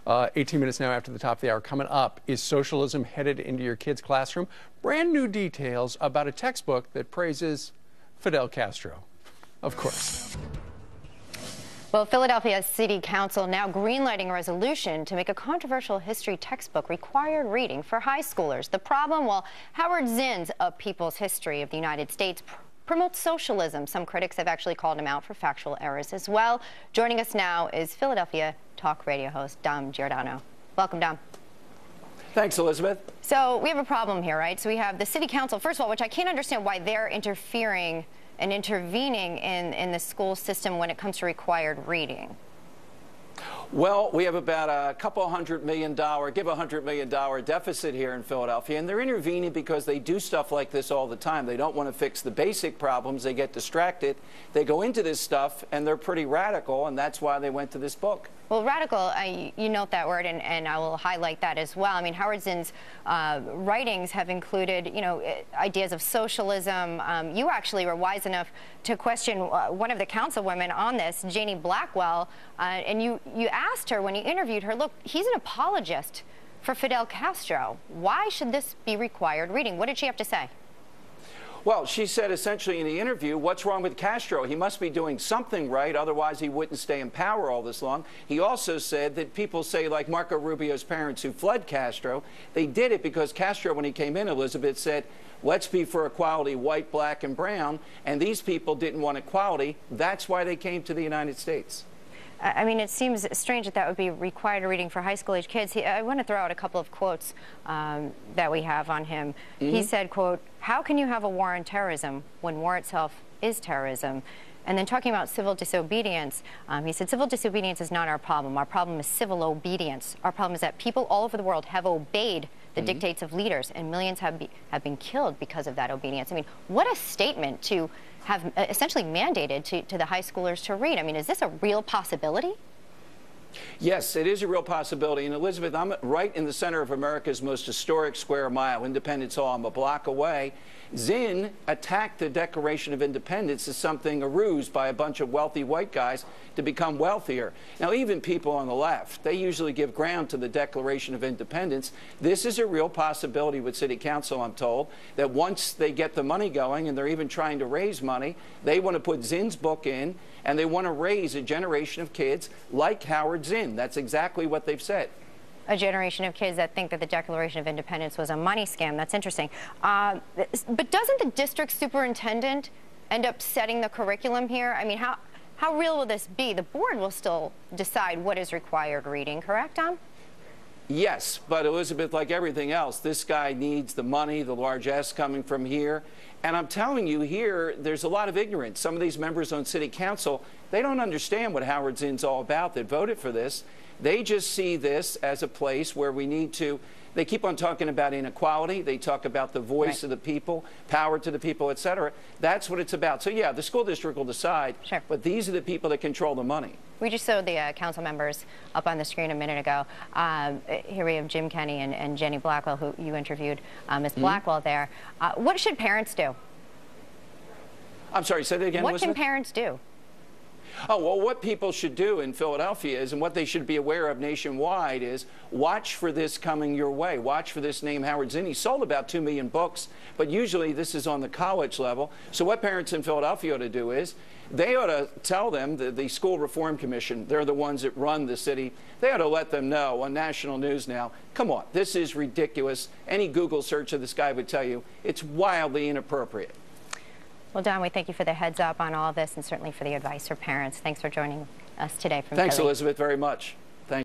18 minutes now after the top of the hour. Coming up, is socialism headed into your kid's classroom? Brand new details about a textbook that praises Fidel Castro, of course. Well, Philadelphia City Council now greenlighting a resolution to make a controversial history textbook required reading for high schoolers. The problem? Well, Howard Zinn's A People's History of the United States promotes socialism. Some critics have actually called him out for factual errors as well. Joining us now is Philadelphia talk radio host Dom Giordano. Welcome, Dom. Thanks, Elizabeth. So we have a problem here, right? So we have the City Council, first of all, which I can't understand why they're interfering and intervening in the school system when it comes to required reading. Well, we have about a couple $100 million, give $100 million deficit here in Philadelphia, and they're intervening because they do stuff like this all the time. They don't want to fix the basic problems. They get distracted. They go into this stuff, and they're pretty radical, and that's why they went to this book. Well, radical, you note that word, and I will highlight that as well. I mean, Howard Zinn's writings have included, you know, ideas of socialism. You actually were wise enough to question one of the councilwomen on this, Janie Blackwell, and you asked her when you interviewed her, look, he's an apologist for Fidel Castro. Why should this be required reading? What did she have to say? Well, she said essentially in the interview, what's wrong with Castro? He must be doing something right, otherwise he wouldn't stay in power all this long. He also said that people say, like Marco Rubio's parents who fled Castro, they did it because Castro, when he came in, Elizabeth, said, let's be for equality, white, black, and brown, and these people didn't want equality. That's why they came to the United States. I mean, it seems strange that would be required reading for high school age kids. I want to throw out a couple of quotes that we have on him. He said, quote, how can you have a war on terrorism when war itself is terrorism? And then talking about civil disobedience, he said, civil disobedience is not our problem. Our problem is civil obedience. Our problem is that people all over the world have obeyed the dictates of leaders, and millions have been killed because of that obedience. I mean, what a statement to have essentially mandated to the high schoolers to read. I mean, is this a real possibility? Yes, it is a real possibility. And Elizabeth, I'm right in the center of America's most historic square mile, Independence Hall. I'm a block away. Zinn attacked the Declaration of Independence as something, a ruse by a bunch of wealthy white guys to become wealthier. Now, even people on the left, they usually give ground to the Declaration of Independence. This is a real possibility with City Council, I'm told, that once they get the money going, and they're even trying to raise money, they want to put Zinn's book in, and they want to raise a generation of kids like Howard Zinn. That's exactly what they've said. A generation of kids that think that the Declaration of Independence was a money scam. That's interesting. But doesn't the district superintendent end up setting the curriculum here? I mean, how real will this be? The board will still decide what is required reading, correct, Tom? Yes, but Elizabeth, like everything else, this guy needs the money, the large S coming from here. And I'm telling you here, there's a lot of ignorance. Some of these members on City Council, they don't understand what Howard Zinn's all about that voted for this. They just see this as a place where we need to, they keep on talking about inequality. They talk about the voice of the people, power to the people, et cetera. That's what it's about. So, yeah, the school district will decide, but these are the people that control the money. We just showed the council members up on the screen a minute ago. Here we have Jim Kenney and Jenny Blackwell, who you interviewed, Ms. Blackwell there. What should parents do? I'm sorry, say that again, What Elizabeth? can parents do? Oh, well, what people should do in Philadelphia is, and what they should be aware of nationwide is, watch for this coming your way. Watch for this name, Howard Zinn. He sold about 2 million books, but usually this is on the college level. So what parents in Philadelphia ought to do is, they ought to tell them, the School Reform Commission, they're the ones that run the city, they ought to let them know on national news now, come on, this is ridiculous. Any Google search of this guy would tell you it's wildly inappropriate. Well, Don, we thank you for the heads up on all of this and certainly for the advice for parents. Thanks for joining us today from Thanks, Philly. Elizabeth, very much.